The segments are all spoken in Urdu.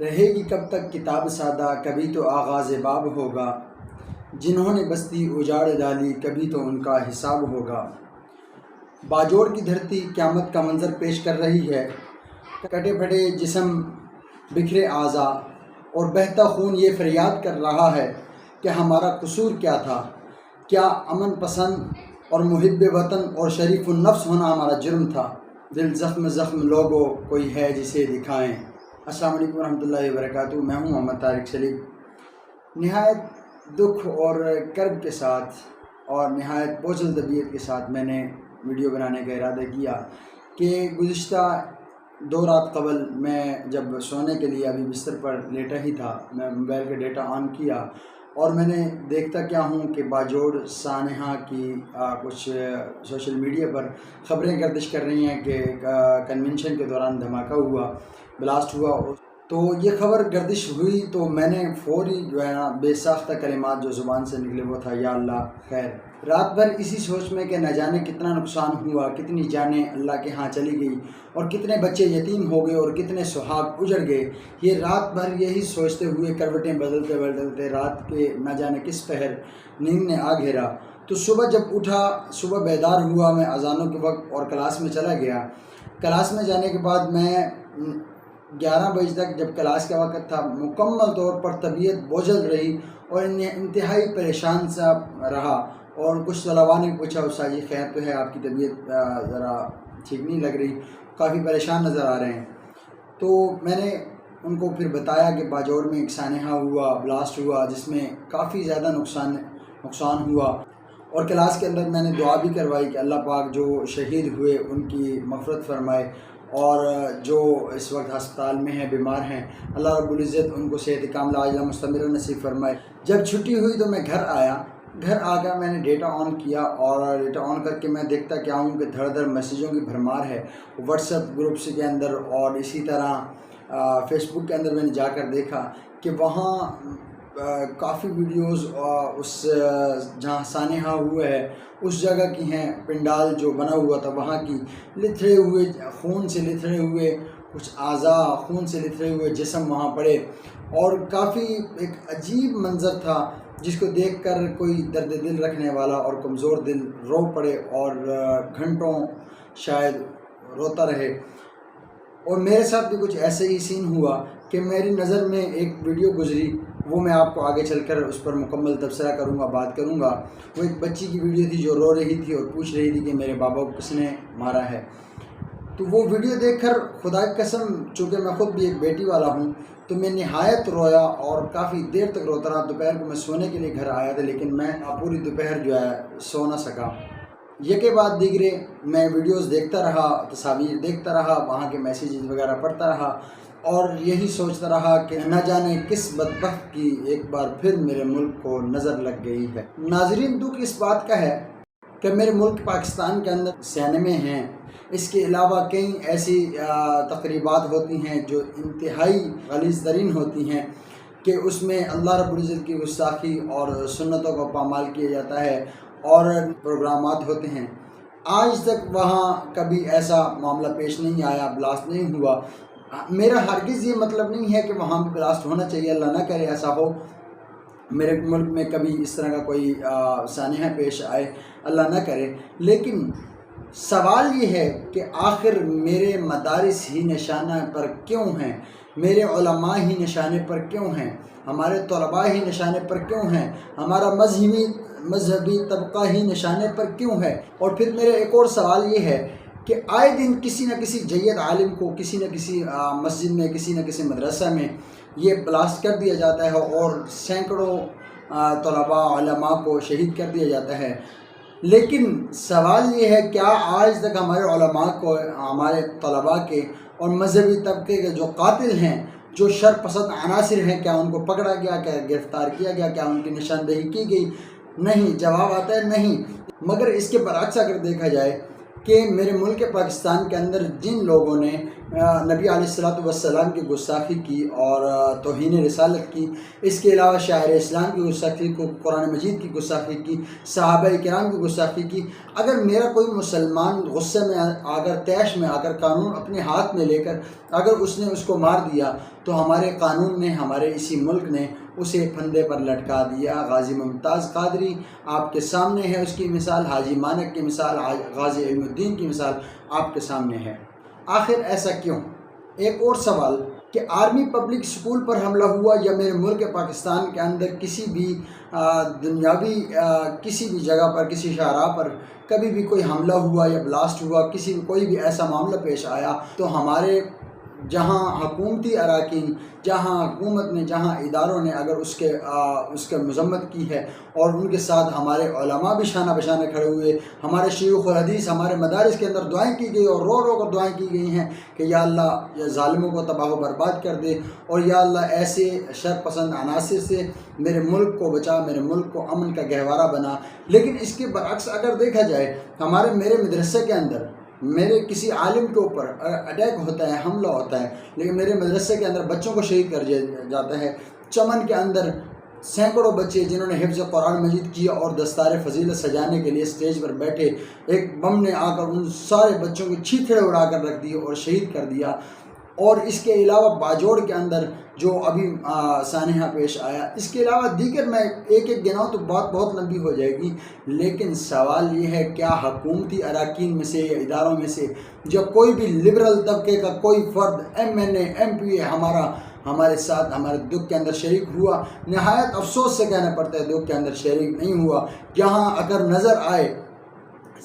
رہے گی کب تک کتاب سادہ، کبھی تو آغاز باب ہوگا۔ جنہوں نے بستی اجاڑ ڈالی، کبھی تو ان کا حساب ہوگا۔ باجوڑ کی دھرتی قیامت کا منظر پیش کر رہی ہے۔ کٹے پھٹے جسم، بکھرے اعضاء اور بہتا خون یہ فریاد کر رہا ہے کہ ہمارا قصور کیا تھا؟ کیا امن پسند اور محب وطن اور شریف النفس ہونا ہمارا جرم تھا؟ دل زخم زخم لوگوں، کوئی ہے جسے دکھائیں۔ السلام علیکم ورحمۃ اللہ وبرکاتہ۔ میں ہوں محمد طارق سلیم۔ نہایت دکھ اور کرب کے ساتھ اور نہایت بوجھل طبیعت کے ساتھ میں نے ویڈیو بنانے کا ارادہ کیا کہ گزشتہ 2 رات قبل میں جب سونے کے لیے ابھی بستر پر لیٹا ہی تھا، میں موبائل کا ڈیٹا آن کیا اور میں نے دیکھتا کیا ہوں کہ باجوڑ سانحہ کی کچھ سوشل میڈیا پر خبریں گردش کر رہی ہیں کہ کنونشن کے دوران دھماکہ ہوا، بلاسٹ ہوا۔ تو یہ خبر گردش ہوئی تو میں نے فوری جو ہے نا بے ساختہ کلمات جو زبان سے نکلے وہ تھا یا اللہ خیر۔ رات بھر اسی سوچ میں کہ نہ جانے کتنا نقصان ہوا، کتنی جانیں اللہ کے ہاں چلی گئی اور کتنے بچے یتیم ہو گئے اور کتنے سہاگ اجڑ گئے، یہ رات بھر یہی سوچتے ہوئے کروٹیں بدلتے بدلتے رات کے نہ جانے کس پہر نیند نے آ گھیرا۔ تو صبح جب اٹھا، صبح بیدار ہوا میں اذانوں کے وقت اور کلاس میں چلا گیا۔ کلاس میں جانے کے بعد میں 11 بجے تک جب کلاس کا وقت تھا مکمل طور پر طبیعت بوجھل رہی اور انتہائی پریشان سا رہا، اور کچھ طلباء نے پوچھا استاد جی خیر تو ہے، آپ کی طبیعت ذرا ٹھیک نہیں لگ رہی، کافی پریشان نظر آ رہے ہیں۔ تو میں نے ان کو پھر بتایا کہ باجوڑ میں ایک سانحہ ہوا، بلاسٹ ہوا جس میں کافی زیادہ نقصان ہوا، اور کلاس کے اندر میں نے دعا بھی کروائی کہ اللہ پاک جو شہید ہوئے ان کی مغفرت فرمائے، اور جو اس وقت ہسپتال میں ہیں، بیمار ہیں، اللہ رب العزت ان کو صحت کاملہ عاجلہ مستمرہ نصیب فرمائے۔ جب چھٹی ہوئی تو میں گھر آیا، گھر آ کر میں نے ڈیٹا آن کیا، اور ڈیٹا آن کر کے میں دیکھتا کیا ہوں کہ دھڑ دھڑ میسیجوں کی بھرمار ہے واٹس ایپ گروپس کے اندر، اور اسی طرح فیس بک کے اندر میں نے جا کر دیکھا کہ وہاں کافی ویڈیوز اس جہاں سانحہ ہوا ہے اس جگہ کی ہیں، پنڈال جو بنا ہوا تھا وہاں کی، لتھڑے ہوئے خون سے لتھڑے ہوئے کچھ اعضاء، خون سے لتھڑے ہوئے جسم وہاں پڑے، اور کافی ایک عجیب منظر تھا جس کو دیکھ کر کوئی درد دل رکھنے والا اور کمزور دل رو پڑے اور گھنٹوں شاید روتا رہے۔ اور میرے ساتھ بھی کچھ ایسے ہی سین ہوا کہ میری نظر میں ایک ویڈیو گزری، وہ میں آپ کو آگے چل کر اس پر مکمل تبصرہ کروں گا، بات کروں گا۔ وہ ایک بچی کی ویڈیو تھی جو رو رہی تھی اور پوچھ رہی تھی کہ میرے بابا کو کس نے مارا ہے۔ تو وہ ویڈیو دیکھ کر خدا کی قسم، چونکہ میں خود بھی ایک بیٹی والا ہوں، تو میں نہایت رویا اور کافی دیر تک روتا رہا۔ دوپہر کو میں سونے کے لیے گھر آیا تھا لیکن میں پوری دوپہر جو ہے سو نہ سکا۔ یکے بعد دیگرے میں ویڈیوز دیکھتا رہا، تصاویر دیکھتا رہا، وہاں کے میسیجز وغیرہ پڑھتا رہا، اور یہی سوچتا رہا کہ نہ جانے کس بدبخت کی ایک بار پھر میرے ملک کو نظر لگ گئی ہے۔ ناظرین، دکھ اس بات کا ہے کہ میرے ملک پاکستان کے اندر سینمے ہیں، اس کے علاوہ کئی ایسی تقریبات ہوتی ہیں جو انتہائی غلیظ ترین ہوتی ہیں کہ اس میں اللہ رب العزت کی گستاخی اور سنتوں کو پامال کیا جاتا ہے، اور پروگرامات ہوتے ہیں۔ آج تک وہاں کبھی ایسا معاملہ پیش نہیں آیا، بلاسٹ نہیں ہوا۔ میرا ہرگز یہ مطلب نہیں ہے کہ وہاں بھی بلاسٹ ہونا چاہیے، اللہ نہ کرے ایسا ہو، میرے ملک میں کبھی اس طرح کا کوئی سانحہ پیش آئے، اللہ نہ کرے۔ لیکن سوال یہ ہے کہ آخر میرے مدارس ہی نشانہ پر کیوں ہیں، میرے علماء ہی نشانے پر کیوں ہیں، ہمارے طلباء ہی نشانے پر کیوں ہیں، ہمارا مذہبی طبقہ ہی نشانے پر کیوں ہے؟ اور پھر میرا ایک اور سوال یہ ہے کہ آئے دن کسی نہ کسی جید عالم کو کسی نہ کسی مسجد میں، کسی نہ کسی مدرسہ میں یہ بلاسٹ کر دیا جاتا ہے اور سینکڑوں طلباء علماء کو شہید کر دیا جاتا ہے۔ لیکن سوال یہ ہے کیا آج تک ہمارے علماء کو، ہمارے طلباء کے اور مذہبی طبقے کے جو قاتل ہیں، جو شر پسند عناصر ہیں، کیا ان کو پکڑا گیا، کیا گرفتار کیا گیا، کیا ان کی نشاندہی کی گئی؟ نہیں، جواب آتا ہے نہیں۔ مگر اس کے برعکس اگر دیکھا جائے کہ میرے ملک پاکستان کے اندر جن لوگوں نے نبی علیہ الصلوۃ والسلام کی گستاخی کی اور توہین رسالت کی، اس کے علاوہ شاعر اسلام کی گستاخی کو، قرآن مجید کی گستاخی کی، صحابہ کرام کی گستاخی کی، اگر میرا کوئی مسلمان غصے میں آ کر، طیش میں آ کر قانون اپنے ہاتھ میں لے کر اگر اس نے اس کو مار دیا تو ہمارے قانون نے، ہمارے اسی ملک نے اسے پھندے پر لٹکا دیا۔ غازی ممتاز قادری آپ کے سامنے ہے، اس کی مثال، حاجی مانک کی مثال، غازی علم الدین کی مثال آپ کے سامنے ہے۔ آخر ایسا کیوں؟ ایک اور سوال کہ آرمی پبلک سکول پر حملہ ہوا یا میرے ملک پاکستان کے اندر کسی بھی دنیاوی کسی بھی جگہ پر، کسی شاہراہ پر کبھی بھی کوئی حملہ ہوا یا بلاسٹ ہوا، کوئی بھی ایسا معاملہ پیش آیا تو ہمارے جہاں حکومتی اراکین، جہاں حکومت نے، جہاں اداروں نے اگر اس کے مذمت کی ہے اور ان کے ساتھ ہمارے علماء بھی شانہ بشانہ کھڑے ہوئے، ہمارے شیوخ الحدیث، ہمارے مدارس کے اندر دعائیں کی گئی اور رو رو کر دعائیں کی گئی ہیں کہ یا اللہ یہ ظالموں کو تباہ و برباد کر دے، اور یا اللہ ایسے شر پسند عناصر سے میرے ملک کو بچا، میرے ملک کو امن کا گہوارہ بنا۔ لیکن اس کے برعکس اگر دیکھا جائے، میرے مدرسے کے اندر میرے کسی عالم کے اوپر اٹیک ہوتا ہے، حملہ ہوتا ہے، لیکن میرے مدرسے کے اندر بچوں کو شہید کر جاتا ہے۔ چمن کے اندر سینکڑوں بچے جنہوں نے حفظ قرآن مجید کیا اور دستار فضیلت سجانے کے لیے اسٹیج پر بیٹھے، ایک بم نے آ کر ان سارے بچوں کی چھیتڑے اڑا کر رکھ دی اور شہید کر دیا۔ اور اس کے علاوہ باجوڑ کے اندر جو ابھی سانحہ پیش آیا، اس کے علاوہ دیگر میں ایک گناؤں تو بات بہت لمبی ہو جائے گی، لیکن سوال یہ ہے کیا حکومتی اراکین میں سے یا اداروں میں سے جب کوئی بھی لبرل طبقے کا کوئی فرد MNA MP ہمارے ساتھ ہمارے دکھ کے اندر شریک ہوا؟ نہایت افسوس سے کہنا پڑتا ہے دکھ کے اندر شریک نہیں ہوا۔ یہاں اگر نظر آئے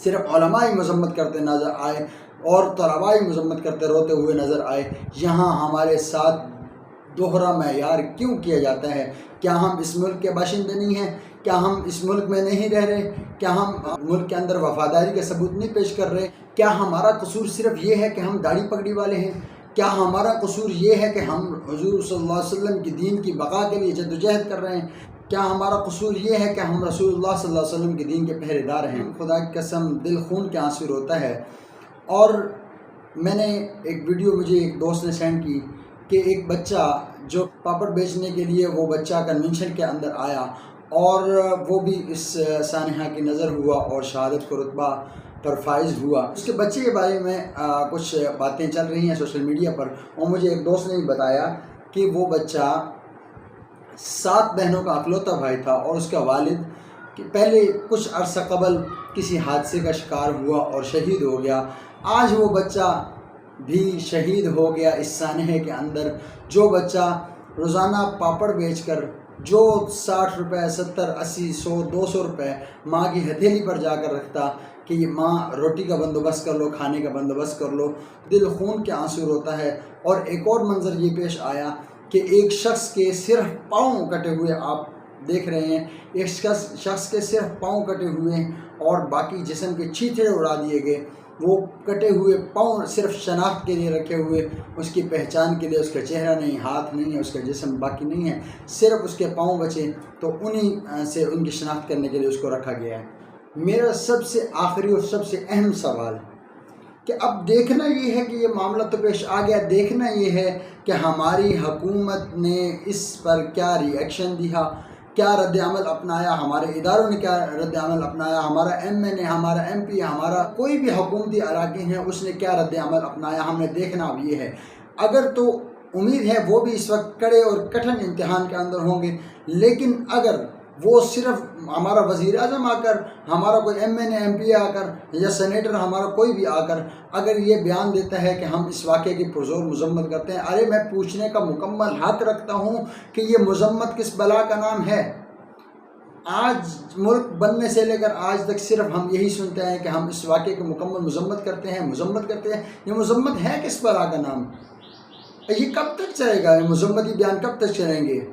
صرف علماء ہی مذمت کرتے نظر آئے اور طلباء ہی مذمت کرتے روتے ہوئے نظر آئے، یہاں ہمارے ساتھ دوہرا معیار کیوں کیا جاتا ہے؟ کیا ہم اس ملک کے باشندے نہیں ہیں؟ کیا ہم اس ملک میں نہیں رہ رہے؟ کیا ہم ملک کے اندر وفاداری کا ثبوت نہیں پیش کر رہے؟ کیا ہمارا قصور صرف یہ ہے کہ ہم داڑھی پگڑی والے ہیں؟ کیا ہمارا قصور یہ ہے کہ ہم حضور صلی اللہ علیہ وسلم کی دین کی بقا کے لیے جدوجہد کر رہے ہیں؟ کیا ہمارا قصور یہ ہے کہ ہم رسول اللہ صلی اللہ علیہ وسلم کی دین کے پہرے دار ہیں؟ خدا کی قسم دل خون کے آنسو روتا ہے۔ اور میں نے ایک ویڈیو مجھے ایک دوست نے سینڈ کی کہ ایک بچہ جو پاپڑ بیچنے کے لیے وہ بچہ کنونشن کے اندر آیا اور وہ بھی اس سانحہ کی نظر ہوا اور شہادت کو رتبہ پر فائز ہوا۔ اس کے بچے کے بارے میں کچھ باتیں چل رہی ہیں سوشل میڈیا پر، اور مجھے ایک دوست نے بتایا کہ وہ بچہ 7 بہنوں کا اکلوتا بھائی تھا اور اس کا والد پہلے کچھ عرصہ قبل کسی حادثے کا شکار ہوا اور شہید ہو گیا۔ آج وہ بچہ بھی شہید ہو گیا اس سانحے کے اندر، جو بچہ روزانہ پاپڑ بیچ کر جو 60 روپے، 70، 80، 100، 200 روپے ماں کی ہتھیلی پر جا کر رکھتا کہ یہ ماں روٹی کا بندوبست کر لو، کھانے کا بندوبست کر لو، دل خون کے آنسو روتا ہے۔ اور ایک اور منظر یہ پیش آیا کہ ایک شخص کے صرف پاؤں کٹے ہوئے آپ دیکھ رہے ہیں، ایک شخص کے صرف پاؤں کٹے ہوئے ہیں اور باقی جسم کے چھیتڑے اڑا دیے گئے۔ وہ کٹے ہوئے پاؤں صرف شناخت کے لیے رکھے ہوئے، اس کی پہچان کے لیے، اس کا چہرہ نہیں، ہاتھ نہیں ہے، اس کا جسم باقی نہیں ہے، صرف اس کے پاؤں بچے، تو انہی سے ان کی شناخت کرنے کے لیے اس کو رکھا گیا ہے۔ میرا سب سے آخری اور سب سے اہم سوال کہ اب دیکھنا یہ ہے کہ یہ معاملہ تو پیش آ گیا، دیکھنا یہ ہے کہ ہماری حکومت نے اس پر کیا ری ایکشن دیا، کیا رد عمل اپنایا، ہمارے اداروں نے کیا رد عمل اپنایا، ہمارا MNA، ہمارا MP، ہمارا کوئی بھی حکومتی اراکین ہے اس نے کیا رد عمل اپنایا، ہم نے دیکھنا اب یہ ہے۔ اگر تو امید ہے وہ بھی اس وقت کڑے اور کٹھن امتحان کے اندر ہوں گے، لیکن اگر وہ صرف ہمارا وزیر اعظم آ کر، ہمارا کوئی MNA MP آ کر یا سینیٹر ہمارا کوئی بھی آ کر اگر یہ بیان دیتا ہے کہ ہم اس واقعے کی پرزور مذمت کرتے ہیں، ارے میں پوچھنے کا مکمل حق رکھتا ہوں کہ یہ مذمت کس بلا کا نام ہے؟ آج ملک بننے سے لے کر آج تک صرف ہم یہی سنتے ہیں کہ ہم اس واقعے کی مکمل مذمت کرتے ہیں۔ یہ مذمت ہے کس بلا کا نام؟ یہ کب تک چلے گا؟ یہ مذمتی بیان کب تک چلیں گے؟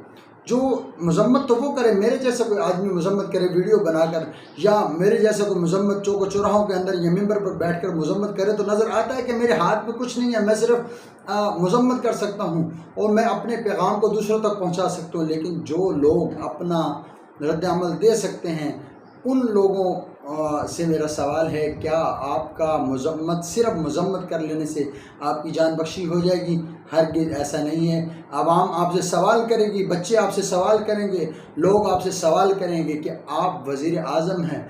جو مذمت تو وہ کرے، میرے جیسا کوئی آدمی مذمت کرے ویڈیو بنا کر، یا میرے جیسا کوئی مذمت چوک و چوراہوں کے اندر یا ممبر پر بیٹھ کر مذمت کرے تو نظر آتا ہے کہ میرے ہاتھ میں کچھ نہیں ہے، میں صرف مذمت کر سکتا ہوں اور میں اپنے پیغام کو دوسروں تک پہنچا سکتا ہوں۔ لیکن جو لوگ اپنا رد عمل دے سکتے ہیں ان لوگوں سے میرا سوال ہے، کیا آپ کا صرف مذمت کر لینے سے آپ کی جان بخشی ہو جائے گی؟ ہرگز ایسا نہیں ہے۔ عوام آپ سے سوال کرے گی، بچے آپ سے سوال کریں گے، لوگ آپ سے سوال کریں گے کہ آپ وزیر اعظم ہیں،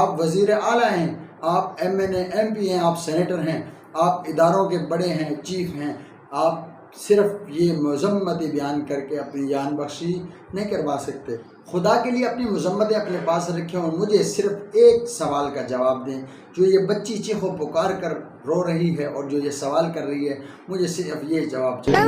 آپ وزیر اعلیٰ ہیں، آپ MNA MP ہیں، آپ سینیٹر ہیں، آپ اداروں کے بڑے ہیں، چیف ہیں، آپ صرف یہ مذمتیں بیان کر کے اپنی جان بخشی نہیں کروا سکتے۔ خدا کے لیے اپنی مذمتیں اپنے پاس رکھیں اور مجھے صرف ایک سوال کا جواب دیں۔ جو یہ بچی چیخ و پکار کر رو رہی ہے اور جو یہ سوال کر رہی ہے، مجھے صرف یہ جواب چاہیے۔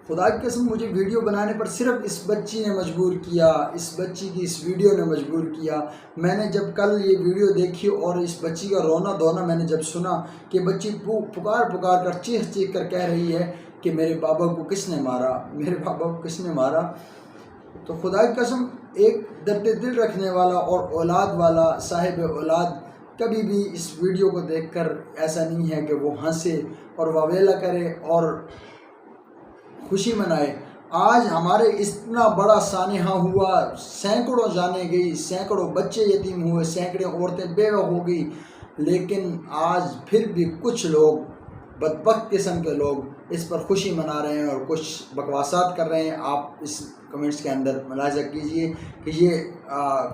خدا کی قسم مجھے ویڈیو بنانے پر صرف اس بچی نے مجبور کیا، اس بچی کی اس ویڈیو نے مجبور کیا۔ میں نے جب کل یہ ویڈیو دیکھی اور اس بچی کا رونا دھونا میں نے جب سنا کہ بچی پکار پکار کر چیخ چیخ کر کہہ رہی ہے کہ میرے بابا کو کس نے مارا، میرے بابا کو کس نے مارا، تو خدا کی قسم ایک درد دل رکھنے والا اور اولاد والا صاحب اولاد کبھی بھی اس ویڈیو کو دیکھ کر ایسا نہیں ہے کہ وہ ہنسے اور واویلا کرے اور خوشی منائے۔ آج ہمارے اتنا بڑا سانحہ ہوا، سینکڑوں جانیں گئی، سینکڑوں بچے یتیم ہوئے، سینکڑوں عورتیں بیوہ ہو گئی، لیکن آج پھر بھی کچھ لوگ، بدبخت قسم کے لوگ اس پر خوشی منا رہے ہیں اور کچھ بکواسات کر رہے ہیں۔ آپ اس کمنٹس کے اندر ملاحظہ کیجئے کہ یہ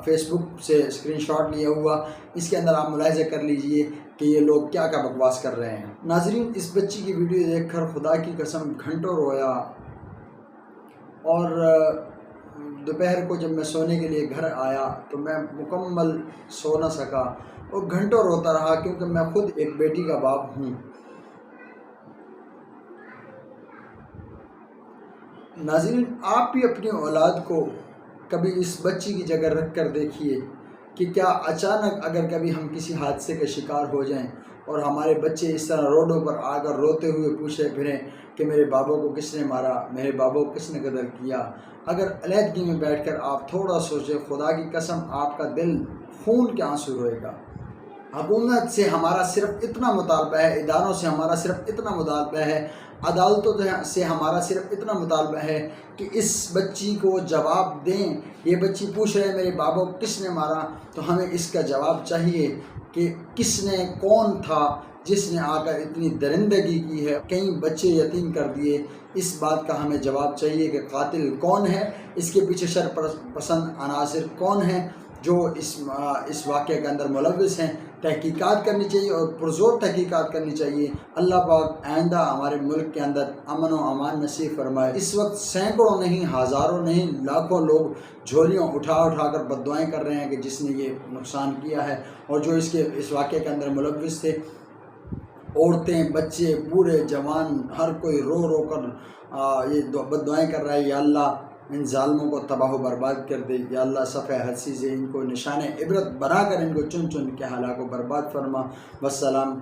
فیس بک سے اسکرین شاٹ لیا ہوا، اس کے اندر آپ ملاحظہ کر لیجئے کہ یہ لوگ کیا کیا بکواس کر رہے ہیں۔ ناظرین، اس بچی کی ویڈیو دیکھ کر خدا کی قسم گھنٹوں رویا، اور دوپہر کو جب میں سونے کے لیے گھر آیا تو میں مکمل سو نہ سکا اور گھنٹوں روتا رہا، کیونکہ میں خود ایک بیٹی کا باپ ہوں۔ ناظرین، آپ بھی اپنی اولاد کو کبھی اس بچی کی جگہ رکھ کر دیکھیے کہ کیا اچانک اگر کبھی ہم کسی حادثے کا شکار ہو جائیں اور ہمارے بچے اس طرح روڈوں پر آ کر روتے ہوئے پوچھے پھریں کہ میرے بابا کو کس نے مارا، میرے بابا کو کس نے قتل کیا، اگر علیحدگی میں بیٹھ کر آپ تھوڑا سوچیں، خدا کی قسم آپ کا دل خون کے آنسو روئے گا۔ حکومت سے ہمارا صرف اتنا مطالبہ ہے، اداروں سے ہمارا صرف اتنا مطالبہ ہے، عدالتوں سے ہمارا صرف اتنا مطالبہ ہے کہ اس بچی کو جواب دیں۔ یہ بچی پوچھ رہے میرے بابا کو کس نے مارا، تو ہمیں اس کا جواب چاہیے کہ کس نے، کون تھا جس نے آ کر اتنی درندگی کی ہے، کئی بچے یتیم کر دیے۔ اس بات کا ہمیں جواب چاہیے کہ قاتل کون ہے، اس کے پیچھے شر پسند عناصر کون ہیں جو اس واقعے کے اندر ملوث ہیں۔ تحقیقات کرنی چاہیے اور پرزور تحقیقات کرنی چاہیے۔ اللہ پاک آئندہ ہمارے ملک کے اندر امن و امان نصیب فرمائے۔ اس وقت سینکڑوں نہیں، ہزاروں نہیں، لاکھوں لوگ جھولیاں اٹھا اٹھا کر بد دعائیں کر رہے ہیں کہ جس نے یہ نقصان کیا ہے، اور جو اس واقعے کے اندر ملوث تھے، عورتیں، بچے، بوڑھے، جوان، ہر کوئی رو رو کر یہ بد دعائیں کر رہا ہے، یا اللہ ان ظالموں کو تباہ و برباد کر دے، یا اللہ صفحہ حسی سے ان کو نشان عبرت بنا کر ان کو چن چن کے ہلاک و برباد فرما۔ والسلام۔